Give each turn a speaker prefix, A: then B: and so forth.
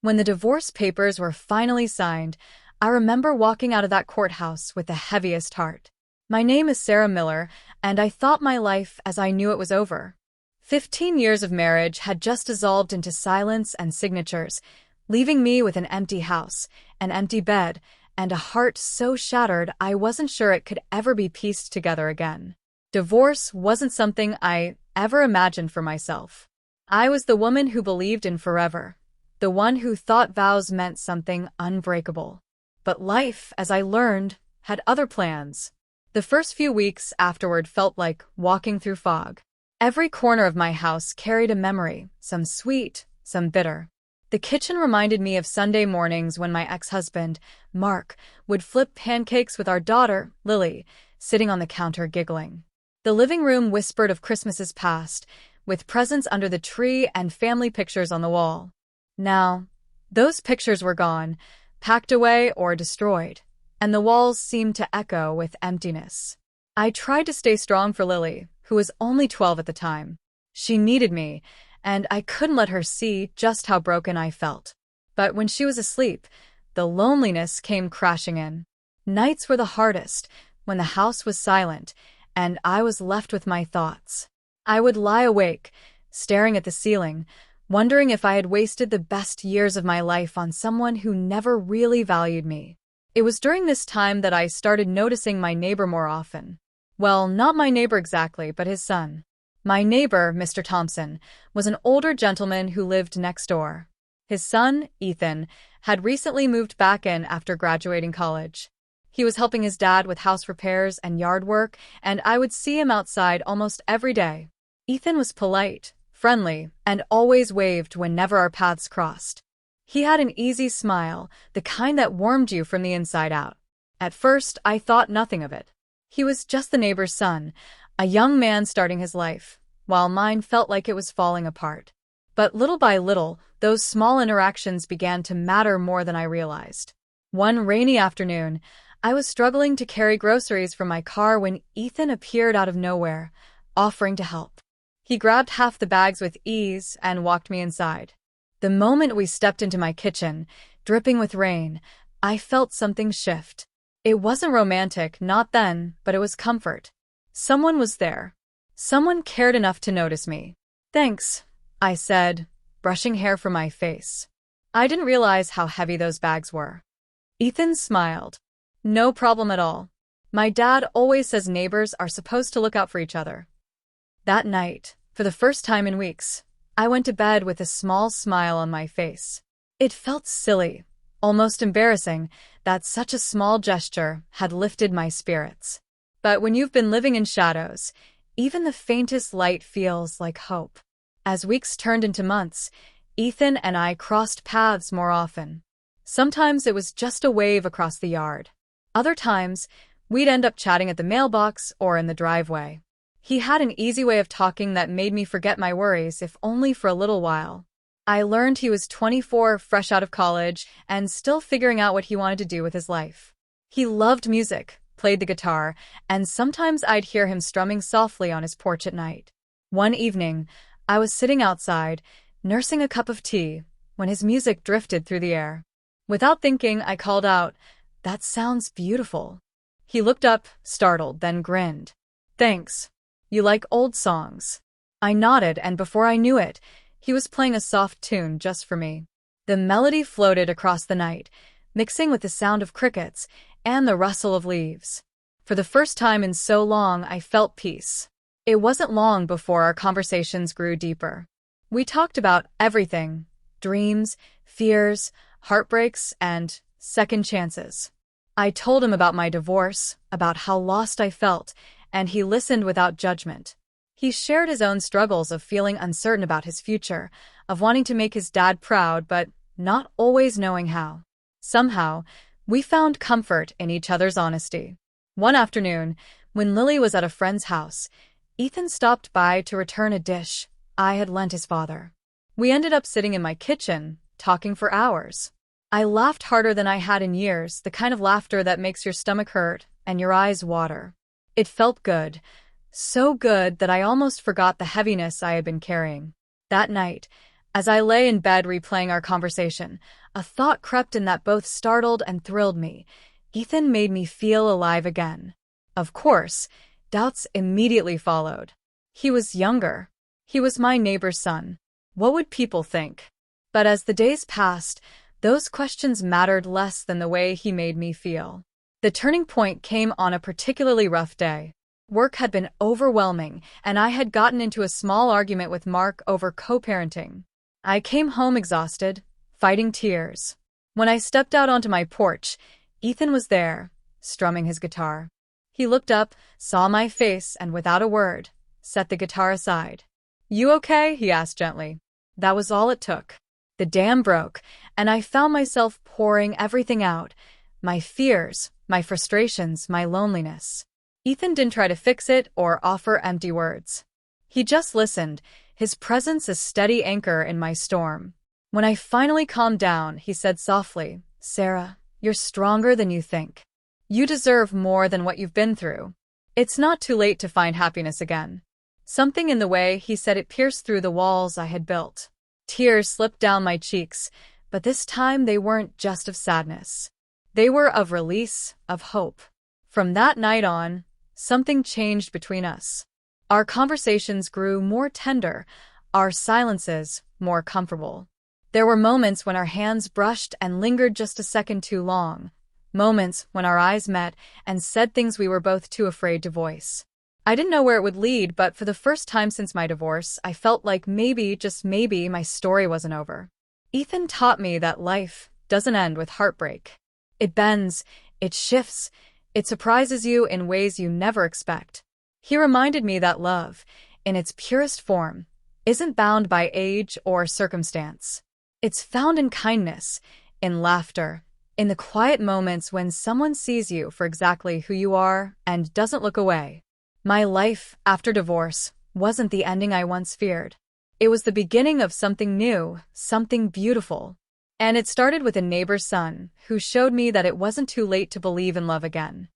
A: When the divorce papers were finally signed, I remember walking out of that courthouse with the heaviest heart. My name is Sarah Miller, and I thought my life as I knew it was over. 15 years of marriage had just dissolved into silence and signatures, leaving me with an empty house, an empty bed, and a heart so shattered I wasn't sure it could ever be pieced together again. Divorce wasn't something I ever imagined for myself. I was the woman who believed in forever, the one who thought vows meant something unbreakable. But life, as I learned, had other plans. The first few weeks afterward felt like walking through fog. Every corner of my house carried a memory, some sweet, some bitter. The kitchen reminded me of Sunday mornings when my ex-husband, Mark, would flip pancakes with our daughter, Lily, sitting on the counter giggling. The living room whispered of Christmases past, with presents under the tree and family pictures on the wall. Now, those pictures were gone, packed away or destroyed, and the walls seemed to echo with emptiness. I tried to stay strong for Lily, who was only 12 at the time. She needed me, and I couldn't let her see just how broken I felt. But when she was asleep, the loneliness came crashing in. Nights were the hardest, when the house was silent, and I was left with my thoughts. I would lie awake, staring at the ceiling, wondering if I had wasted the best years of my life on someone who never really valued me. It was during this time that I started noticing my neighbor more often. Well, not my neighbor exactly, but his son. My neighbor, Mr. Thompson, was an older gentleman who lived next door. His son, Ethan, had recently moved back in after graduating college. He was helping his dad with house repairs and yard work, and I would see him outside almost every day. Ethan was polite, friendly, and always waved whenever our paths crossed. He had an easy smile, the kind that warmed you from the inside out. At first, I thought nothing of it. He was just the neighbor's son, a young man starting his life, while mine felt like it was falling apart. But little by little, those small interactions began to matter more than I realized. One rainy afternoon, I was struggling to carry groceries from my car when Ethan appeared out of nowhere, offering to help. He grabbed half the bags with ease and walked me inside. The moment we stepped into my kitchen, dripping with rain, I felt something shift. It wasn't romantic, not then, but it was comfort. Someone was there. Someone cared enough to notice me. "Thanks," I said, brushing hair from my face. I didn't realize how heavy those bags were. Ethan smiled. "No problem at all. My dad always says neighbors are supposed to look out for each other." That night, for the first time in weeks, I went to bed with a small smile on my face. It felt silly, almost embarrassing, that such a small gesture had lifted my spirits. But when you've been living in shadows, even the faintest light feels like hope. As weeks turned into months, Ethan and I crossed paths more often. Sometimes it was just a wave across the yard. Other times, we'd end up chatting at the mailbox or in the driveway. He had an easy way of talking that made me forget my worries, if only for a little while. I learned he was 24, fresh out of college, and still figuring out what he wanted to do with his life. He loved music, played the guitar, and sometimes I'd hear him strumming softly on his porch at night. One evening, I was sitting outside, nursing a cup of tea, when his music drifted through the air. Without thinking, I called out, "That sounds beautiful." He looked up, startled, then grinned. "Thanks. You like old songs?" I nodded, and before I knew it, he was playing a soft tune just for me. The melody floated across the night, mixing with the sound of crickets and the rustle of leaves. For the first time in so long, I felt peace. It wasn't long before our conversations grew deeper. We talked about everything: dreams, fears, heartbreaks, and second chances. I told him about my divorce, about how lost I felt, and he listened without judgment. He shared his own struggles of feeling uncertain about his future, of wanting to make his dad proud but not always knowing how. Somehow, we found comfort in each other's honesty. One afternoon, when Lily was at a friend's house, Ethan stopped by to return a dish I had lent his father. We ended up sitting in my kitchen, talking for hours. I laughed harder than I had in years, the kind of laughter that makes your stomach hurt and your eyes water. It felt good, so good that I almost forgot the heaviness I had been carrying. That night, As I lay in bed replaying our conversation, a thought crept in that both startled and thrilled me. Ethan made me feel alive again. Of course, doubts immediately followed. He was younger. He was my neighbor's son. What would people think? But as the days passed, those questions mattered less than the way he made me feel. The turning point came on a particularly rough day. Work had been overwhelming, and I had gotten into a small argument with Mark over co-parenting. I came home exhausted, fighting tears. When I stepped out onto my porch, Ethan was there, strumming his guitar. He looked up, saw my face, and without a word, set the guitar aside. "You okay?" he asked gently. That was all it took. The dam broke, and I found myself pouring everything out. My fears, my frustrations, my loneliness. Ethan didn't try to fix it or offer empty words. He just listened, his presence a steady anchor in my storm. When I finally calmed down, he said softly, "Sarah, you're stronger than you think. You deserve more than what you've been through. It's not too late to find happiness again." Something in the way he said it pierced through the walls I had built. Tears slipped down my cheeks, but this time they weren't just of sadness. They were of release, of hope. From that night on, something changed between us. Our conversations grew more tender, our silences more comfortable. There were moments when our hands brushed and lingered just a second too long. Moments when our eyes met and said things we were both too afraid to voice. I didn't know where it would lead, but for the first time since my divorce, I felt like maybe, just maybe, my story wasn't over. Ethan taught me that life doesn't end with heartbreak. It bends, it shifts, it surprises you in ways you never expect. He reminded me that love, in its purest form, isn't bound by age or circumstance. It's found in kindness, in laughter, in the quiet moments when someone sees you for exactly who you are and doesn't look away. My life after divorce wasn't the ending I once feared. It was the beginning of something new, something beautiful. And it started with a neighbor's son who showed me that it wasn't too late to believe in love again.